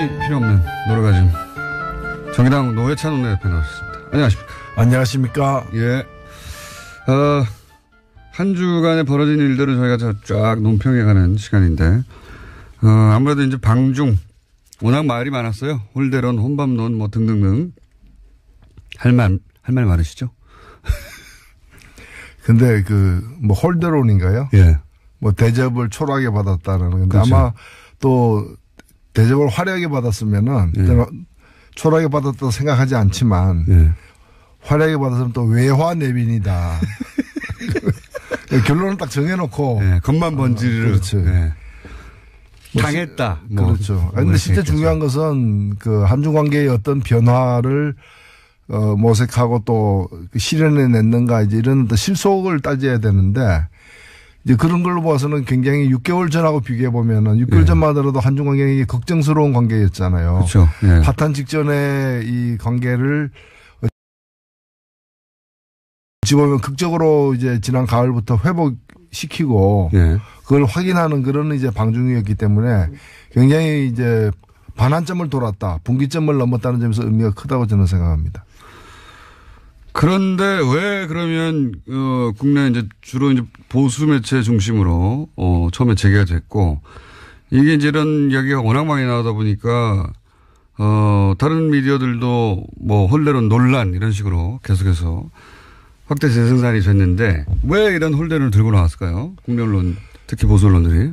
필요 없는 노래가즘 정의당 노회찬 원내대표 나오셨습니다. 안녕하십니까. 안녕하십니까. 예. 한 주간에 벌어진 일들을 저희가 쫙 논평해가는 시간인데, 아무래도 이제 방중, 워낙 말이 많았어요. 홀대론, 혼밥론, 뭐 등등등. 할 말 많으시죠? 근데 뭐 홀대론인가요? 예. 뭐 대접을 초라하게 받았다는 건데 그렇죠. 아마 또 대접을 화려하게 받았으면은 예. 초라하게 받았다고 생각하지 않지만 예. 화려하게 받았으면 또 외화 내빈이다. 결론을 딱 정해놓고. 예. 겉만 번지르르. 그렇죠. 예. 당했다. 뭐. 그렇죠. 그런데 진짜 중요한 것은 한중 관계의 어떤 변화를 모색하고 또 실현해 냈는가 이제 이런 실속을 따져야 되는데 이제 그런 걸로 봐서는 굉장히 6개월 전하고 비교해 보면은 6개월 전만 하더라도 한중 관계가 걱정스러운 관계였잖아요. 그렇죠. 예. 파탄 직전에 이 관계를 어찌 보면 극적으로 이제 지난 가을부터 회복시키고 예. 그걸 확인하는 그런 이제 방중이었기 때문에 굉장히 이제 반환점을 돌았다. 분기점을 넘었다는 점에서 의미가 크다고 저는 생각합니다. 그런데 왜 그러면 국내 이제 주로 이제 보수 매체 중심으로 처음에 재개가 됐고 이게 이제 이런 이야기가 워낙 많이 나오다 보니까 다른 미디어들도 뭐 홀대론 논란 이런 식으로 계속해서 확대 재생산이 됐는데 왜 이런 홀대론을 들고 나왔을까요? 국내 언론 특히 보수 언론들이.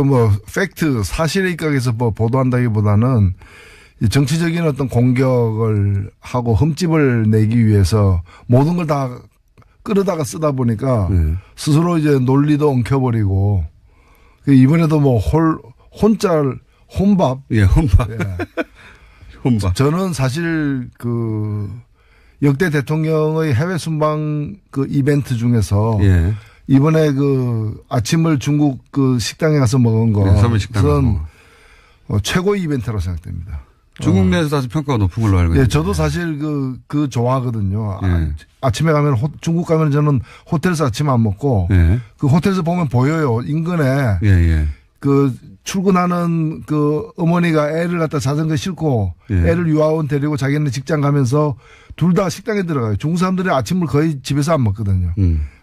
뭐 팩트 사실에 입각해서 뭐 보도한다기보다는 정치적인 어떤 공격을 하고 흠집을 내기 위해서 모든 걸 다 끌어다가 쓰다 보니까 스스로 이제 논리도 엉켜버리고 이번에도 뭐 혼밥. 예, 혼밥. 예. 혼밥. 저는 사실 역대 대통령의 해외 순방 이벤트 중에서 예. 이번에 아침을 중국 식당에 가서 먹은 것은 최고의 이벤트라고 생각됩니다. 중국 내에서 사실 평가가 높은 걸로 알고 있는데. 예, 저도 사실 좋아하거든요. 예. 아침에 가면 중국 가면 저는 호텔에서 아침 안 먹고 예. 호텔에서 보면 보여요. 인근에 예. 출근하는 어머니가 애를 갖다 자전거 싣고 예. 애를 유아원 데리고 자기는 직장 가면서 둘 다 식당에 들어가요. 중국 사람들이 아침을 거의 집에서 안 먹거든요.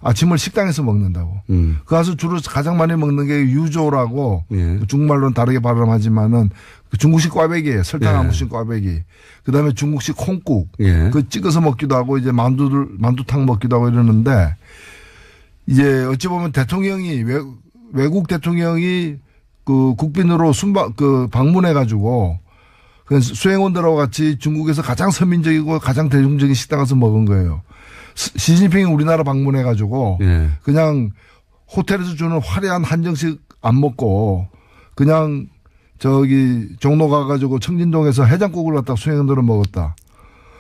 아침을 식당에서 먹는다고. 가서 주로 가장 많이 먹는 게 유조라고 예. 중국말로는 다르게 발음하지만은 중국식 꽈배기예요. 설탕 안 예. 묻힌 꽈배기. 그다음에 중국식 콩국. 예. 찍어서 먹기도 하고 이제 만두탕 먹기도 하고 이러는데 이제 어찌 보면 대통령이 외국 대통령이 국빈으로 방문해 가지고 수행원들하고 같이 중국에서 가장 서민적이고 가장 대중적인 식당 가서 먹은 거예요. 시진핑이 우리나라 방문해 가지고 예. 그냥 호텔에서 주는 화려한 한정식 안 먹고 그냥 종로 가가지고 청진동에서 해장국을 갖다 수행원들은 먹었다.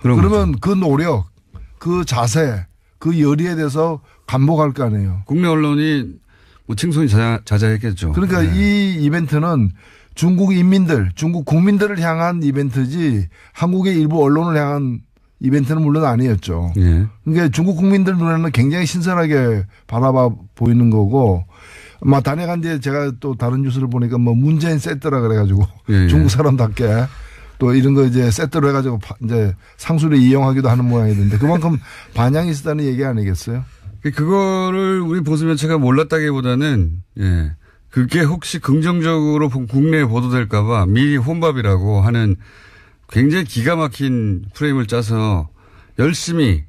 그러면 그 노력, 그 자세, 그 열의에 대해서 감복할 거 아니에요. 국내 언론이 뭐 칭송이 자자했겠죠. 그러니까 네. 이 이벤트는 중국 국민들을 향한 이벤트지 한국의 일부 언론을 향한 이벤트는 물론 아니었죠. 예. 그러니까 중국 국민들 눈에는 굉장히 신선하게 바라봐 보이는 거고 단행한 뒤에 제가 또 다른 뉴스를 보니까 뭐 문재인 세트라 그래가지고 예. 중국 사람답게 또 이런 거 이제 세트로 해가지고 이제 상수를 이용하기도 하는 모양이던데 그만큼 반향이 있었다는 얘기 아니겠어요? 그거를 우리 보수 매체가 몰랐다기보다는 예. 그게 혹시 긍정적으로 국내에 보도될까봐 미리 혼밥이라고 하는 굉장히 기가 막힌 프레임을 짜서 열심히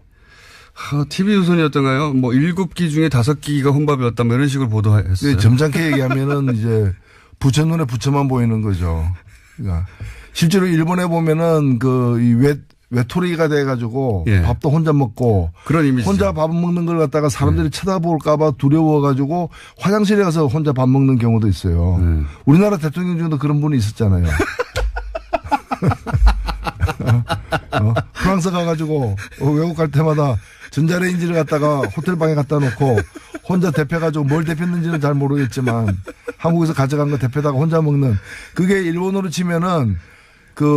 TV조선이었던가요? 뭐 7기 중에 5기가 혼밥이었다 뭐 이런 식으로 보도했어요. 점잖게 얘기하면은 이제 부처 눈에 부처만 보이는 거죠. 그러니까 실제로 일본에 보면은 외톨이가 돼가지고 예. 밥도 혼자 먹고 그런 이미지 혼자 밥 먹는 걸 갖다가 사람들이 쳐다볼까봐 두려워가지고 화장실에 가서 혼자 밥 먹는 경우도 있어요. 우리나라 대통령 중에도 그런 분이 있었잖아요. 프랑스 가가지고 외국 갈 때마다 전자레인지를 갖다가 호텔방에 갖다 놓고 혼자 데펴가지고 뭘 데폈는지는 잘 모르겠지만 한국에서 가져간 거 데펴다가 혼자 먹는 그게 일본어로 치면은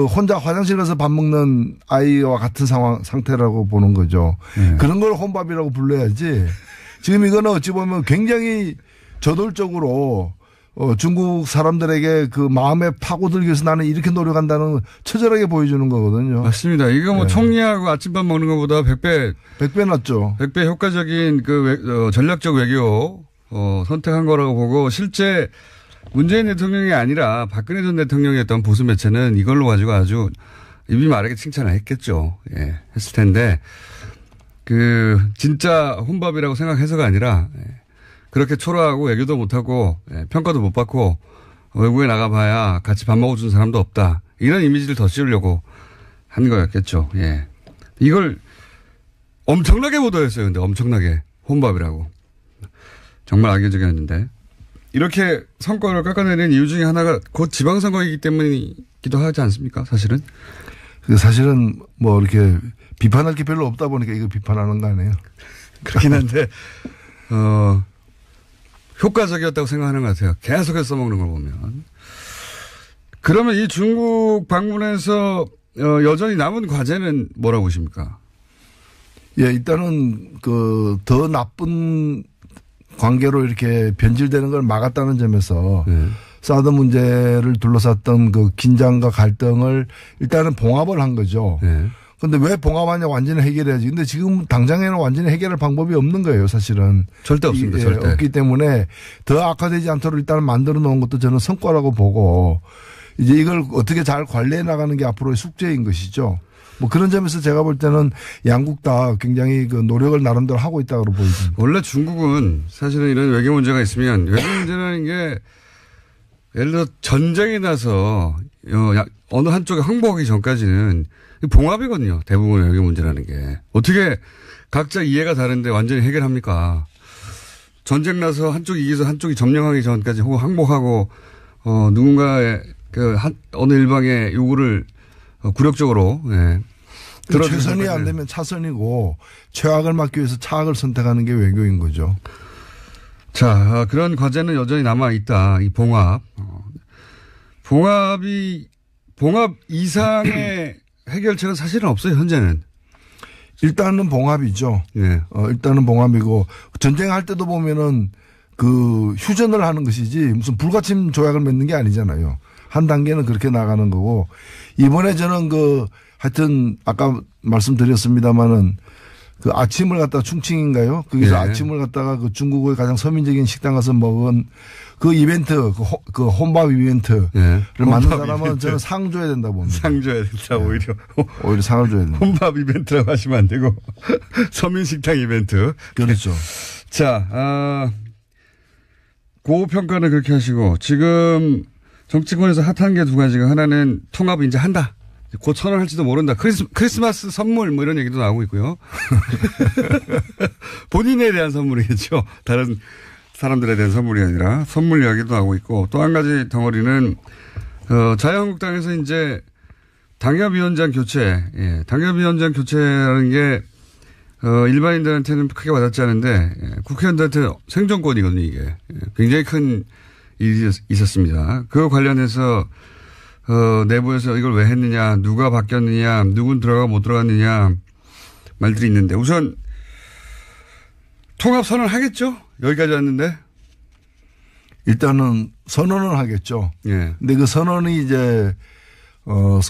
혼자 화장실 가서 밥 먹는 아이와 같은 상태라고 보는 거죠. 그런 걸 혼밥이라고 불러야지. 지금 이거는 어찌 보면 굉장히 저돌적으로 중국 사람들에게 그 마음에 파고들기 위해서 나는 이렇게 노력한다는 처절하게 보여주는 거거든요. 맞습니다. 이거 뭐 총리하고 아침밥 먹는 것보다 100배 낫죠. 100배 효과적인 그 전략적 외교 선택한 거라고 보고 실제 문재인 대통령이 아니라 박근혜 전 대통령이었던 보수 매체는 이걸로 가지고 아주 입이 마르게 칭찬을 했겠죠. 예, 했을 텐데 그 진짜 혼밥이라고 생각해서가 아니라 그렇게 초라하고 외교도 못하고 평가도 못 받고 외국에 나가봐야 같이 밥 먹어준 사람도 없다. 이런 이미지를 더 씌우려고 한 거였겠죠. 예. 이걸 엄청나게 보도했어요. 근데 엄청나게 혼밥이라고. 정말 악의적이었는데. 이렇게 성과를 깎아내는 이유 중에 하나가 곧 지방선거이기 때문이기도 하지 않습니까? 사실은. 사실은 뭐 이렇게 비판할 게 별로 없다 보니까 이거 비판하는 거 아니에요. 그렇긴 한데, 효과적이었다고 생각하는 것 같아요. 계속해서 써먹는 걸 보면. 그러면 이 중국 방문에서 여전히 남은 과제는 뭐라고 보십니까? 예, 일단은 그 더 나쁜 관계로 이렇게 변질되는 걸 막았다는 점에서 사드 문제를 둘러쌌던 그 긴장과 갈등을 일단은 봉합을 한 거죠. 근데 왜 봉합하냐 완전히 해결해야지. 근데 지금 당장에는 완전히 해결할 방법이 없는 거예요, 사실은. 절대 없습니다, 절대. 없기 때문에 더 악화되지 않도록 일단 만들어 놓은 것도 저는 성과라고 보고 이제 이걸 어떻게 잘 관리해 나가는 게 앞으로의 숙제인 것이죠. 뭐 그런 점에서 제가 볼 때는 양국 다 굉장히 그 노력을 나름대로 하고 있다고 보입니다. 원래 중국은 사실은 이런 외교 문제가 있으면 외교 문제라는 게 예를 들어 전쟁이 나서 어느 한쪽에 항복하기 전까지는 봉합이거든요. 대부분의 외교 문제라는 게. 어떻게 각자 이해가 다른데 완전히 해결합니까? 전쟁 나서 한쪽이 이겨서 한쪽이 점령하기 전까지 혹은 항복하고 누군가의 어느 일방의 요구를 굴욕적으로 최선이 안 되면 차선이고 최악을 막기 위해서 차악을 선택하는 게 외교인 거죠. 자, 그런 과제는 여전히 남아 있다. 이 봉합. 봉합 이상의 해결책은 사실은 없어요, 현재는. 일단은 봉합이죠. 네. 일단은 봉합이고 전쟁할 때도 보면은 그 휴전을 하는 것이지 무슨 불가침 조약을 맺는 게 아니잖아요. 한 단계는 그렇게 나가는 거고 이번에 저는 하여튼 아까 말씀드렸습니다마는 그 아침을 갖다가 충칭인가요? 거기서 아침을 갖다가 그 중국의 가장 서민적인 식당 가서 먹은 그 이벤트, 그 혼밥 이벤트를 만든 사람은 이벤트. 저는 상 줘야 된다고 봅니다. 상 줘야 된다, 오히려. 오히려 상을 줘야 된다. 혼밥 이벤트라고 하시면 안 되고 서민식당 이벤트. 그렇죠. 자, 고평가는 그렇게 하시고 지금 정치권에서 핫한 게 두 가지가 하나는 통합 이제 한다. 곧 선언할지도 모른다. 크리스마스 선물 뭐 이런 얘기도 나오고 있고요. 본인에 대한 선물이겠죠. 다른 사람들에 대한 선물이 아니라 선물 이야기도 나오고 있고 또 한 가지 덩어리는 자유한국당에서 이제 당협위원장 교체. 예, 당협위원장 교체라는 게 일반인들한테는 크게 와닿지 않은데 국회의원들한테 생존권이거든요. 이게 굉장히 큰 일이 있었습니다. 그거 관련해서 내부에서 이걸 왜 했느냐, 누가 바뀌었느냐, 누군 들어가 못 들어갔느냐 말들이 있는데 우선 통합 선언 하겠죠? 여기까지 왔는데. 일단은 선언은 하겠죠. 예. 근데 그 선언이 이제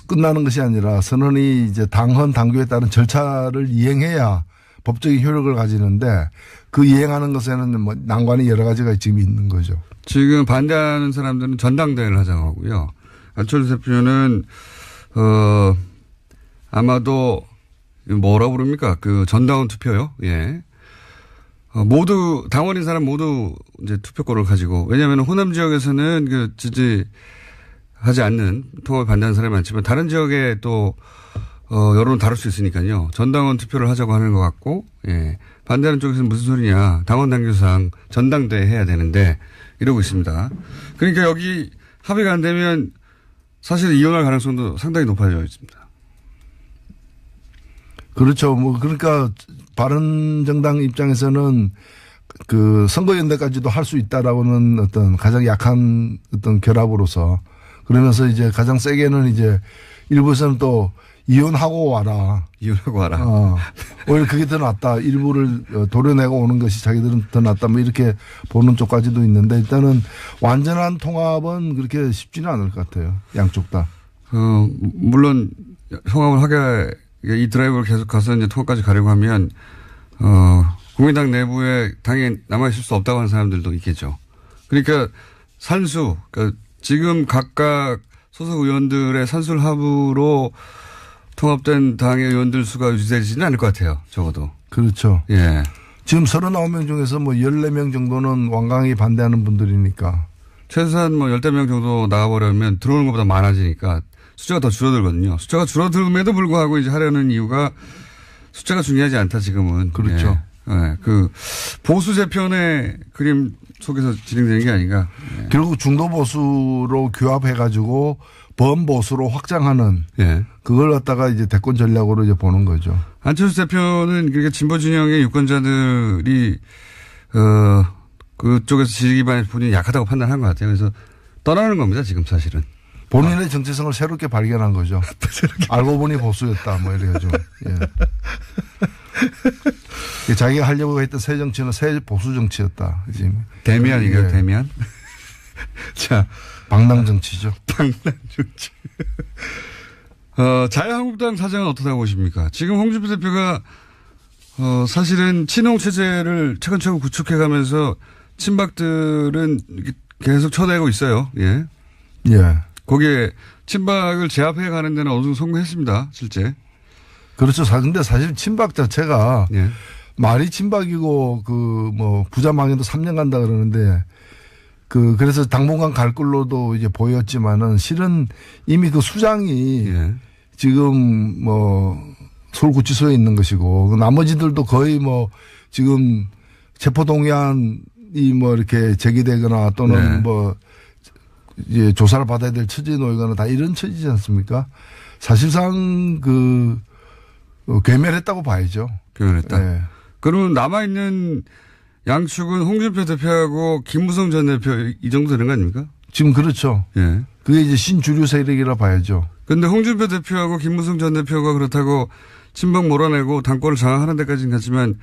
끝나는 것이 아니라 선언이 이제 당헌 당규에 따른 절차를 이행해야 법적인 효력을 가지는데 그 이행하는 것에는 뭐 난관이 여러 가지가 지금 있는 거죠. 지금 반대하는 사람들은 전당대회를 하자고 하고요. 안철수 대표는 아마도 뭐라 부릅니까? 그 전당원 투표요. 예. 모두 당원인 사람 모두 이제 투표권을 가지고 왜냐하면 호남 지역에서는 그 지지하지 않는 통합을 반대하는 사람이 많지만 다른 지역에 또 여론을 다룰 수 있으니까요. 전당원 투표를 하자고 하는 것 같고 예. 반대하는 쪽에서는 무슨 소리냐. 당원 당규상 전당대회 해야 되는데 이러고 있습니다. 그러니까 여기 합의가 안 되면 사실 이혼할 가능성도 상당히 높아져 있습니다. 그렇죠. 뭐 그러니까 바른정당 입장에서는 그 선거연대까지도 할 수 있다라고는 어떤 가장 약한 어떤 결합으로서 그러면서 이제 가장 세게는 이제 일부에서는 또 이혼하고 와라. 이혼하고 와라. 오히려 그게 더 낫다. 일부를 도려내고 오는 것이 자기들은 더 낫다. 뭐 이렇게 보는 쪽까지도 있는데 일단은 완전한 통합은 그렇게 쉽지는 않을 것 같아요. 양쪽 다. 물론 통합을 하게 이 드라이브를 계속 가서 이제 통합까지 가려고 하면 국민당 내부에 당에 남아있을 수 없다고 하는 사람들도 있겠죠. 그러니까 산수, 그러니까 지금 각각 소속 의원들의 산술 합으로 통합된 당의 의원들 수가 유지되지는 않을 것 같아요. 적어도. 그렇죠. 예. 지금 39명 중에서 뭐 14명 정도는 완강히 반대하는 분들이니까. 최소한 뭐 10명 정도 나가버리면 들어오는 것보다 많아지니까 숫자가 더 줄어들거든요. 숫자가 줄어들음에도 불구하고 이제 하려는 이유가 숫자가 중요하지 않다 지금은. 그렇죠. 예. 예. 그 보수 재편의 그림 속에서 진행되는 게 아닌가. 예. 결국 중도 보수로 규합해가지고 범보수로 확장하는. 예. 그걸 갖다가 이제 대권 전략으로 이제 보는 거죠. 안철수 대표는 그러니까 진보 진영의 유권자들이 그쪽에서 지지 기반이 본인이 약하다고 판단한 것 같아요. 그래서 떠나는 겁니다 지금 사실은. 본인의 정체성을 새롭게 발견한 거죠. 알고 보니 보수였다 뭐 이래가지고. 예. 자기가 하려고 했던 새 정치는 새 보수 정치였다. 지금. 대면이에요. 예. 대면. 자. 방랑 정치죠. 방랑 정치. 자유한국당 사정은 어떻다고 보십니까? 지금 홍준표 대표가 사실은 친홍 체제를 차근차근 구축해가면서 친박들은 계속 쳐내고 있어요. 예. 예. 거기에 친박을 제압해 가는 데는 어느 정도 성공했습니다. 실제. 그렇죠. 근데 사실 친박 자체가 예. 말이 친박이고 뭐 부자망에도 3년 간다 그러는데 그래서 당분간 갈 걸로도 이제 보였지만은 실은 이미 그 수장이 예. 지금 뭐 서울구치소에 있는 것이고 나머지들도 거의 뭐 지금 체포동의안이 뭐 이렇게 제기되거나 또는 네. 뭐 이제 조사를 받아야 될 처지에 놓이거나 다 이런 처지지 않습니까? 사실상 괴멸했다고 봐야죠. 괴멸했다. 네. 그러면 남아있는 양측은 홍준표 대표하고 김무성 전 대표 이 정도 되는 거 아닙니까? 지금 그렇죠. 예. 그게 이제 신주류 세력이라 봐야죠. 그런데 홍준표 대표하고 김무성 전 대표가 그렇다고 친박 몰아내고 당권을 장악하는 데까지는 갔지만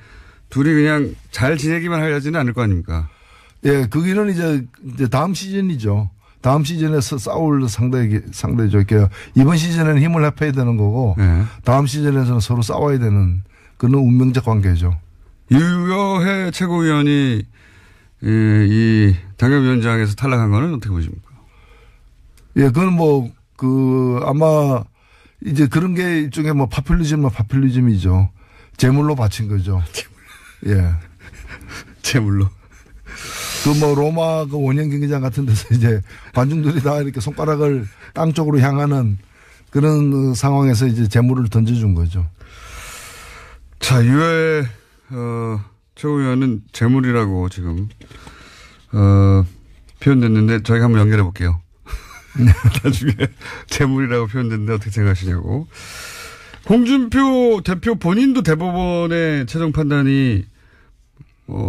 둘이 그냥 잘 지내기만 하려지는 않을 거 아닙니까? 예, 거기는 이제 다음 시즌이죠. 다음 시즌에서 싸울 상대죠. 이번 시즌에는 힘을 합해야 되는 거고 예. 다음 시즌에서는 서로 싸워야 되는 그런 운명적 관계죠. 유여해 최고위원이 이 당협위원장에서 탈락한 거는 어떻게 보십니까? 예, 그건 아마 이제 그런 게 일종의 뭐 파퓰리즘이죠. 재물로 바친 거죠. 예. 재물로. 로마 원형 경기장 같은 데서 이제 관중들이 다 이렇게 손가락을 땅 쪽으로 향하는 그런 상황에서 이제 재물을 던져준 거죠. 자, 유해 최고위원은 재물이라고 지금 표현됐는데 저희가 한번 연결해 볼게요. 나중에 재물이라고 표현됐는데 어떻게 생각하시냐고. 홍준표 대표 본인도 대법원의 최종 판단이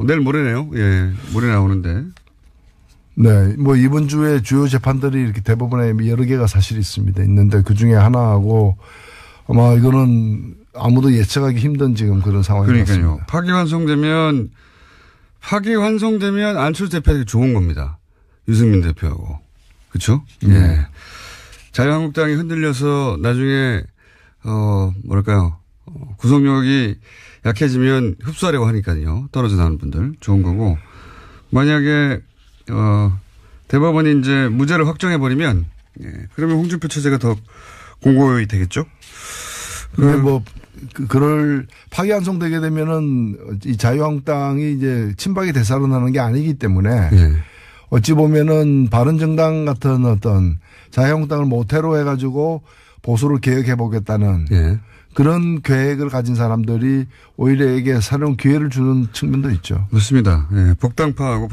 내일 모레네요. 예, 모레 나오는데. 네, 뭐 이번 주에 주요 재판들이 이렇게 대법원에 여러 개가 사실 있는데 그 중에 하나하고 아마 이거는 아무도 예측하기 힘든 지금 그런 상황이 같습니다. 파기환송되면 안철수 대표에게 좋은 겁니다. 유승민 대표하고. 그렇죠? 예. 자유한국당이 흔들려서 나중에 구속력이 약해지면 흡수하려고 하니까요. 떨어져 나오는 분들 좋은 거고. 만약에 대법원이 이제 무죄를 확정해 버리면 그러면 홍준표 체제가 더 공고히 되겠죠? 근데 그럴 파기환송되게 되면은 이 자유한국당이 이제 친박이 되살아나는 게 아니기 때문에 어찌 보면은 바른정당 같은 어떤 자유한국당을 모태로 해가지고 보수를 개혁해 보겠다는 그런 계획을 가진 사람들이 오히려 이게 새로운 기회를 주는 측면도 있죠. 맞습니다. 예, 복당파하고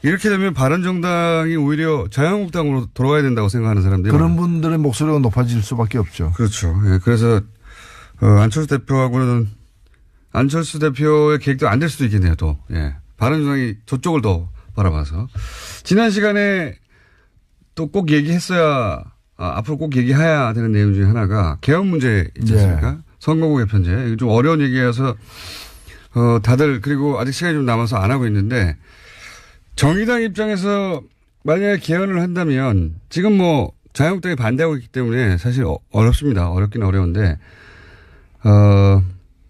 이렇게 되면 바른정당이 오히려 자유한국당으로 돌아가야 된다고 생각하는 사람들이 그런 많아요. 분들의 목소리가 높아질 수밖에 없죠. 그렇죠. 예, 그래서 안철수 대표하고는 안철수 대표의 계획도 안 될 수도 있겠네요. 또 바른정당이 저쪽을 더 바라봐서 지난 시간에 또 꼭 얘기했어야 앞으로 꼭 얘기해야 되는 내용 중에 하나가 개헌 문제 있지 않습니까? 네. 선거구 개편제. 이거 좀 어려운 얘기여서 다들 그리고 아직 시간이 좀 남아서 안 하고 있는데 정의당 입장에서 만약에 개헌을 한다면 지금 뭐 자유한국당이 반대하고 있기 때문에 사실 어렵습니다. 어렵긴 어려운데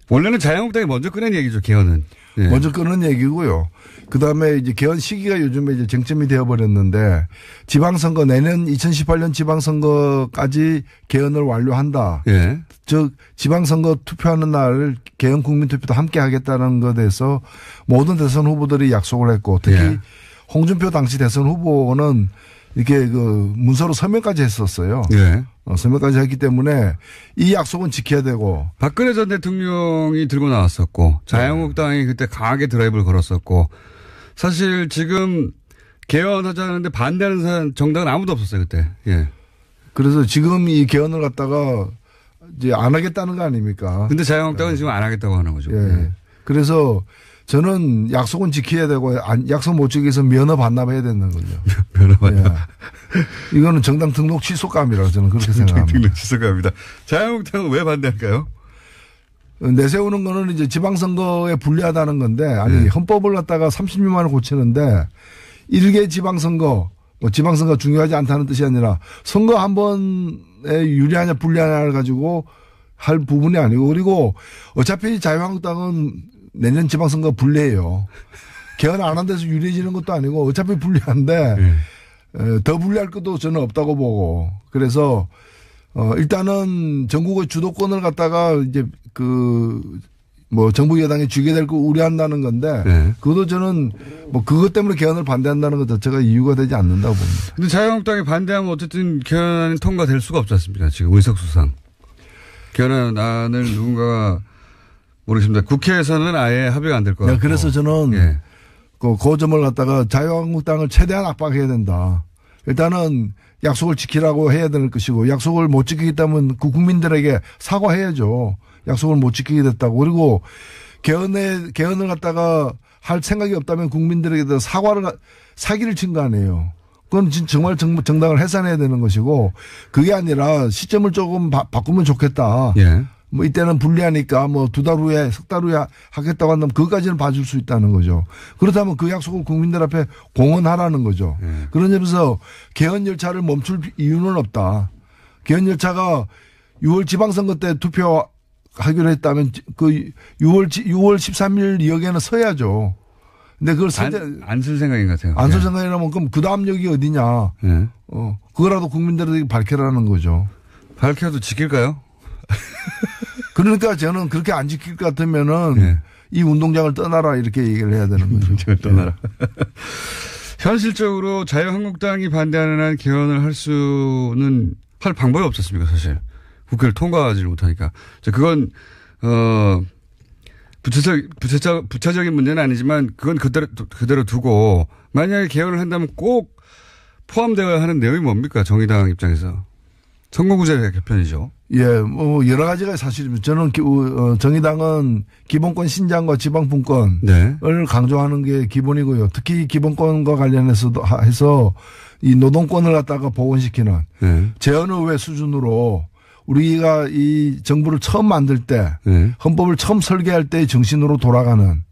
원래는 자유한국당이 먼저 꺼낸 얘기죠. 개헌은. 네. 먼저 꺼낸 얘기고요. 그다음에 이제 개헌 시기가 요즘에 이제 쟁점이 되어버렸는데 지방선거 내년 2018년 지방선거까지 개헌을 완료한다. 네. 즉 지방선거 투표하는 날 개헌 국민투표도 함께 하겠다는 것에 대해서 모든 대선 후보들이 약속을 했고 특히 네. 홍준표 당시 대선 후보는 이렇게 그 문서로 서명까지 했었어요. 네. 서명까지 했기 때문에 이 약속은 지켜야 되고. 박근혜 전 대통령이 들고 나왔었고 자유한국당이 그때 강하게 드라이브를 걸었었고 사실 지금 개헌하자는데 반대하는 정당은 아무도 없었어요 그때. 예. 그래서 지금 이 개헌을 갖다가 이제 안 하겠다는 거 아닙니까? 근데 자유한국당은 네. 지금 안 하겠다고 하는 거죠. 예. 예. 그래서 저는 약속은 지켜야 되고 약속 못 지켜서 면허 반납해야 되는 거죠. 면허 반납. 예. 이거는 정당 등록 취소감이라고 저는 그렇게 생각합니다. 등록 취소감이다. 자유한국당은 왜 반대할까요? 내세우는 거는 이제 지방선거에 불리하다는 건데 아니 네. 헌법을 갖다가 30년만에 고치는데 1개 지방선거 뭐 지방선거 중요하지 않다는 뜻이 아니라 선거 한 번에 유리하냐 불리하냐를 가지고 할 부분이 아니고 그리고 어차피 자유한국당은 내년 지방선거 불리해요. 개헌 안 한 데서 유리해지는 것도 아니고 어차피 불리한데 더 불리할 것도 저는 없다고 보고 그래서 일단은 전국의 주도권을 갖다가 이제 뭐 정부 여당이 쥐게 될 거 우려한다는 건데 네. 그것도 저는 뭐 그것 때문에 개헌을 반대한다는 것 자체가 이유가 되지 않는다고 봅니다. 근데 자유한국당이 반대하면 어쨌든 개헌이 통과될 수가 없지 않습니까? 지금 의석수상. 개헌안을 누군가가 모르겠습니다. 국회에서는 아예 합의가 안 될 것 같고. 그래서 저는 예. 그 점을 갖다가 자유한국당을 최대한 압박해야 된다. 일단은 약속을 지키라고 해야 되는 것이고 약속을 못 지키겠다면 그 국민들에게 사과해야죠. 약속을 못 지키게 됐다고. 그리고 개헌을 갖다가 할 생각이 없다면 국민들에게 사기를 친 거 아니에요. 그건 정말 정당을 해산해야 되는 것이고 그게 아니라 시점을 조금 바꾸면 좋겠다. 예. 뭐 이때는 불리하니까 뭐 2달 후에 석 달 후에 하겠다고 한다면 그것까지는 봐줄 수 있다는 거죠. 그렇다면 그 약속을 국민들 앞에 공언하라는 거죠. 그런 점에서 개헌 열차를 멈출 이유는 없다. 개헌 열차가 6월 지방선거 때 투표하기로 했다면 그 6월 13일 역에는 서야죠. 근데 그걸 안 쓸 생각인 것 같아요. 안 쓸 생각이라면 그럼 그 다음 역이 어디냐. 그거라도 국민들에게 밝혀라는 거죠. 밝혀도 지킬까요? 그러니까 저는 그렇게 안 지킬 것 같으면은 이 운동장을 떠나라 이렇게 얘기를 해야 되는 거죠. 운동장을 떠나라. 현실적으로 자유한국당이 반대하는 한 개헌을 할 방법이 없었습니까 사실. 국회를 통과하지 못하니까. 그건 부차적인 문제는 아니지만 그건 그대로 두고 만약에 개헌을 한다면 꼭 포함되어야 하는 내용이 뭡니까 정의당 입장에서. 선거구제 개편이죠. 예, 뭐 여러 가지가 사실입니다. 저는 정의당은 기본권 신장과 지방분권을 네. 강조하는 게 기본이고요. 특히 기본권과 관련해서도 해서 이 노동권을 갖다가 복원시키는 네. 재헌의회 수준으로 우리가 이 정부를 처음 만들 때 네. 헌법을 처음 설계할 때의 정신으로 돌아가는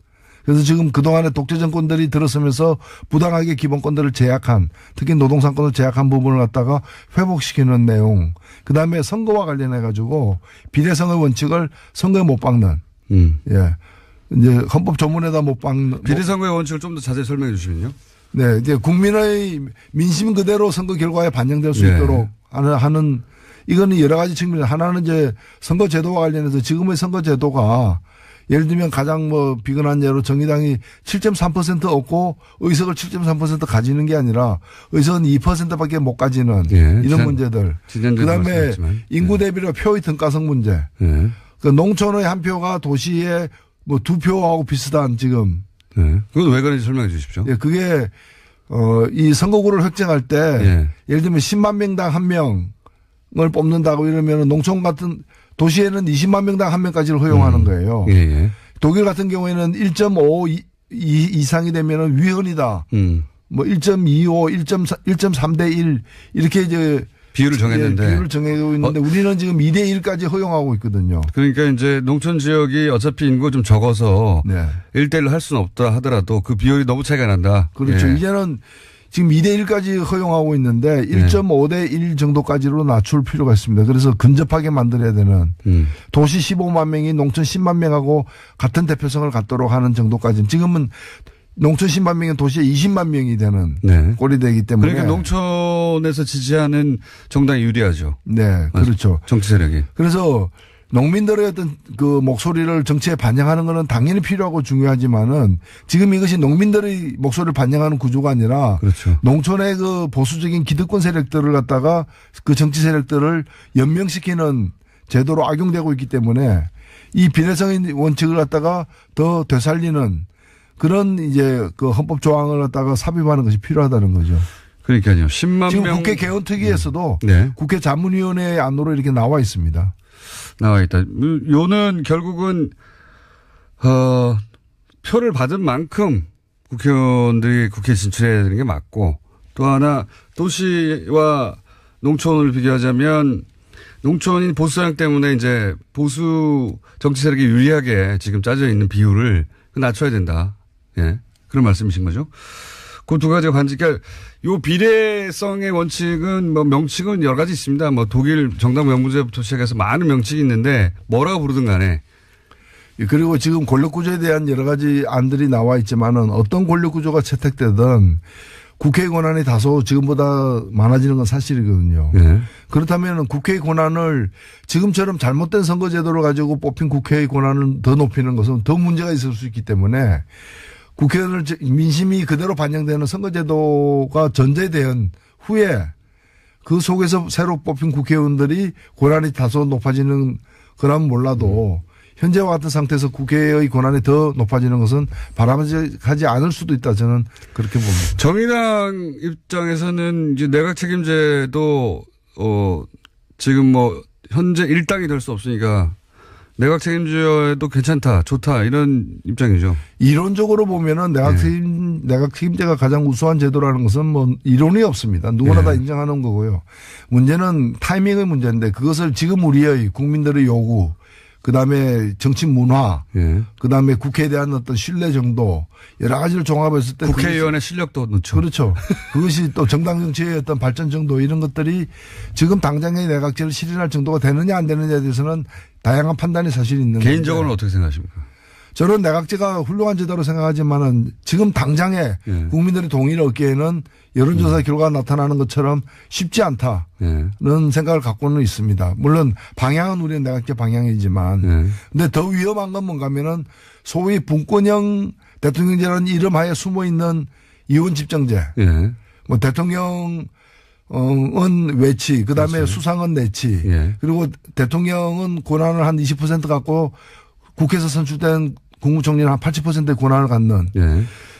그래서 지금 그동안의 독재 정권들이 들어서면서 부당하게 기본권들을 제약한 특히 노동상권을 제약한 부분을 갖다가 회복시키는 내용. 그다음에 선거와 관련해 가지고 비례성의 원칙을 선거에 못 박는. 예. 이제 헌법 조문에다 못 박는. 비례선거의 원칙을 좀 더 자세히 설명해 주시면요. 네. 이제 국민의 민심 그대로 선거 결과에 반영될 수 네. 있도록 하는 이거는 여러 가지 측면. 하나는 이제 선거 제도와 관련해서 지금의 선거 제도가 예를 들면 가장 뭐 비근한 예로 정의당이 7.3% 얻고 의석을 7.3% 가지는 게 아니라 의석은 2%밖에 못 가지는 예, 이런 문제들. 그다음에 인구 대비로 표의 등가성 문제. 예. 그 농촌의 한 표가 도시의 뭐 2표하고 비슷한 지금. 예. 그건 왜 그런지 설명해 주십시오. 예, 그게 이 선거구를 획정할 때 예. 예를 들면 10만 명당 1명을 뽑는다고 이러면 농촌 같은 도시에는 20만 명당 1명까지를 허용하는 거예요. 예, 예. 독일 같은 경우에는 1.5 이상이 되면 위헌이다. 뭐 1.25, 1.3대 1 이렇게 이제 비율을 정했는데. 비율을 정하고 있는데 우리는 지금 2대 1까지 허용하고 있거든요. 그러니까 이제 농촌 지역이 어차피 인구가 좀 적어서 네. 1대1로 할 수는 없다 하더라도 그 비율이 너무 차이가 난다. 그렇죠. 예. 이제는 지금 2대 1까지 허용하고 있는데 1.5대 1 정도까지로 낮출 필요가 있습니다. 그래서 근접하게 만들어야 되는 도시 15만 명이 농촌 10만 명하고 같은 대표성을 갖도록 하는 정도까지 지금은 농촌 10만 명이 도시에 20만 명이 되는 네. 꼴이 되기 때문에. 그러니까 농촌에서 지지하는 정당이 유리하죠. 네. 그렇죠. 정치 세력이. 그래서 농민들의 어떤 그 목소리를 정치에 반영하는 것은 당연히 필요하고 중요하지만은 지금 이것이 농민들의 목소리를 반영하는 구조가 아니라 그렇죠. 농촌의 그 보수적인 기득권 세력들을 갖다가 그 정치 세력들을 연명시키는 제도로 악용되고 있기 때문에 이 비례성의 원칙을 갖다가 더 되살리는 그런 이제 그 헌법 조항을 갖다가 삽입하는 것이 필요하다는 거죠. 그러니까요. 10만 지금 명. 국회 개헌특위에서도 네. 국회 자문위원회 안으로 이렇게 나와 있습니다. 나와 있다. 요는 결국은 표를 받은 만큼 국회의원들이 국회에 진출해야 되는 게 맞고 또 하나 도시와 농촌을 비교하자면 농촌인 보수 성향 때문에 이제 보수 정치 세력이 유리하게 지금 짜져 있는 비율을 낮춰야 된다. 예. 그런 말씀이신 거죠. 그 두 가지가 반지. 그러니까 요 비례성의 원칙은 뭐 명칭은 여러 가지 있습니다. 뭐 독일 정당 명부제부터 시작해서 많은 명칭이 있는데 뭐라고 부르든 간에. 그리고 지금 권력구조에 대한 여러 가지 안들이 나와 있지만은 어떤 권력구조가 채택되든 국회의 권한이 다소 지금보다 많아지는 건 사실이거든요. 네. 그렇다면 국회의 권한을 지금처럼 잘못된 선거제도를 가지고 뽑힌 국회의 권한을 더 높이는 것은 더 문제가 있을 수 있기 때문에 국회의원을 민심이 그대로 반영되는 선거제도가 전제된 후에 그 속에서 새로 뽑힌 국회의원들이 권한이 다소 높아지는 거라면 몰라도 현재와 같은 상태에서 국회의 권한이 더 높아지는 것은 바람직하지 않을 수도 있다. 저는 그렇게 봅니다. 정의당 입장에서는 이제 내각 책임제도 지금 뭐 현재 일당이 될 수 없으니까 내각 책임제도 괜찮다, 좋다 이런 입장이죠. 이론적으로 보면은 내각 책임제가 가장 우수한 제도라는 것은 뭐 이론이 없습니다. 누구나 다 인정하는 거고요. 문제는 타이밍의 문제인데 그것을 지금 우리의 국민들의 요구, 그다음에 정치 문화, 그다음에 국회에 대한 어떤 신뢰 정도 여러 가지를 종합했을 때 국회의원의 실력도 넣죠. 그렇죠. 그것이 또 정당 정치의 어떤 발전 정도 이런 것들이 지금 당장의 내각제를 실현할 정도가 되느냐 안 되느냐에 대해서는 다양한 판단이 사실 있는 건데. 개인적으로는 어떻게 생각하십니까? 저는 내각제가 훌륭한 제도로 생각하지만은 지금 당장에 국민들의 동의를 얻기에는 여론조사 결과가 나타나는 것처럼 쉽지 않다는 생각을 갖고는 있습니다. 물론 방향은 우리는 내각제 방향이지만 근데 더 위험한 건 뭔가 하면은 소위 분권형 대통령제라는 이름 하에 숨어 있는 이원 집정제. 뭐 대통령은 외치, 그다음에 그렇죠. 수상은 내치. 그리고 대통령은 권한을 한 20% 갖고 국회에서 선출된 국무총리는 한 80%의 권한을 갖는.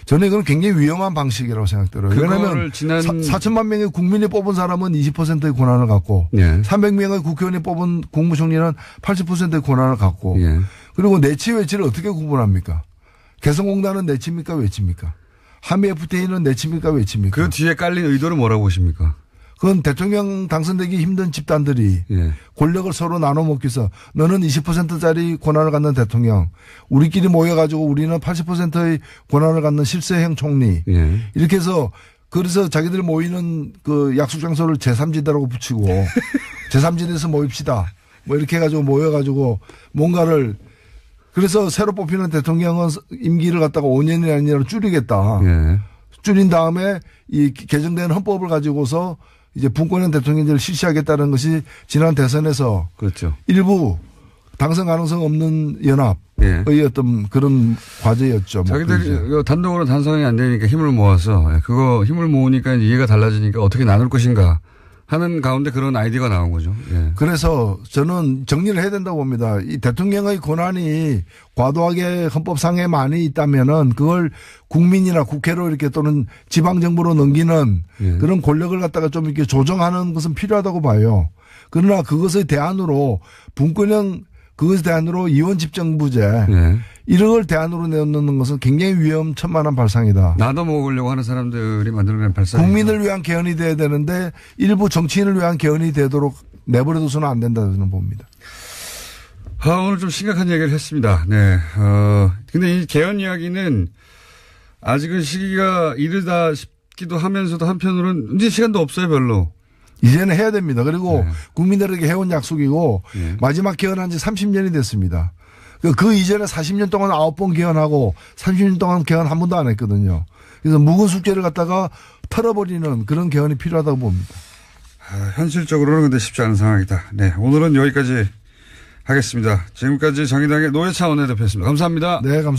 저는 이건 굉장히 위험한 방식이라고 생각들어요. 왜냐하면 4천만 명의 국민이 뽑은 사람은 20%의 권한을 갖고 300명의 국회의원이 뽑은 국무총리는 80%의 권한을 갖고 그리고 내치 외치를 어떻게 구분합니까? 개성공단은 내치입니까 외치입니까? 한미 FTA는 내치입니까 외치입니까? 그 뒤에 깔린 의도는 뭐라고 보십니까? 그건 대통령 당선되기 힘든 집단들이 권력을 서로 나눠 먹기 위해서 너는 20%짜리 권한을 갖는 대통령, 우리끼리 모여가지고 우리는 80%의 권한을 갖는 실세형 총리 이렇게 해서 그래서 자기들 모이는 그 약속 장소를 제3지대라고 붙이고 제3지대에서 모입시다 뭐 이렇게 해가지고 모여가지고 뭔가를 그래서 새로 뽑히는 대통령은 임기를 갖다가 5년이 아니라 줄이겠다. 줄인 다음에 이 개정된 헌법을 가지고서 이제 분권형 대통령제를 실시하겠다는 것이 지난 대선에서 그렇죠. 일부 당선 가능성 없는 연합의 어떤 그런 과제였죠. 자기들이 단독으로 단성이 안 되니까 힘을 모아서 그거 힘을 모으니까 이해가 달라지니까 어떻게 나눌 것인가 하는 가운데 그런 아이디어가 나온 거죠. 그래서 저는 정리를 해야 된다고 봅니다. 이 대통령의 권한이 과도하게 헌법상에 많이 있다면은 그걸 국민이나 국회로 이렇게 또는 지방정부로 넘기는 그런 권력을 갖다가 좀 이렇게 조정하는 것은 필요하다고 봐요. 그러나 그것의 대안으로 분권형 그것에 대안으로 이원 집정부제 네. 이런 걸 대안으로 내놓는 것은 굉장히 위험천만한 발상이다. 나도 먹으려고 하는 사람들이 만들어낸 발상. 국민을 위한 개헌이 돼야 되는데 일부 정치인을 위한 개헌이 되도록 내버려둬서는 안 된다 저는 봅니다. 오늘 좀 심각한 얘기를 했습니다. 네. 근데 이 개헌 이야기는 아직은 시기가 이르다 싶기도 하면서도 한편으로는 이제 시간도 없어요, 별로. 이제는 해야 됩니다. 그리고 네. 국민들에게 해온 약속이고 네. 마지막 개헌한 지 30년이 됐습니다. 그 이전에 40년 동안 9번 개헌하고 30년 동안 개헌 한 번도 안 했거든요. 그래서 묵은 숙제를 갖다가 털어버리는 그런 개헌이 필요하다고 봅니다. 현실적으로는 근데 쉽지 않은 상황이다. 네. 오늘은 여기까지 하겠습니다. 지금까지 정의당의 노회찬 원내대표였습니다. 감사합니다. 네, 감사합니다.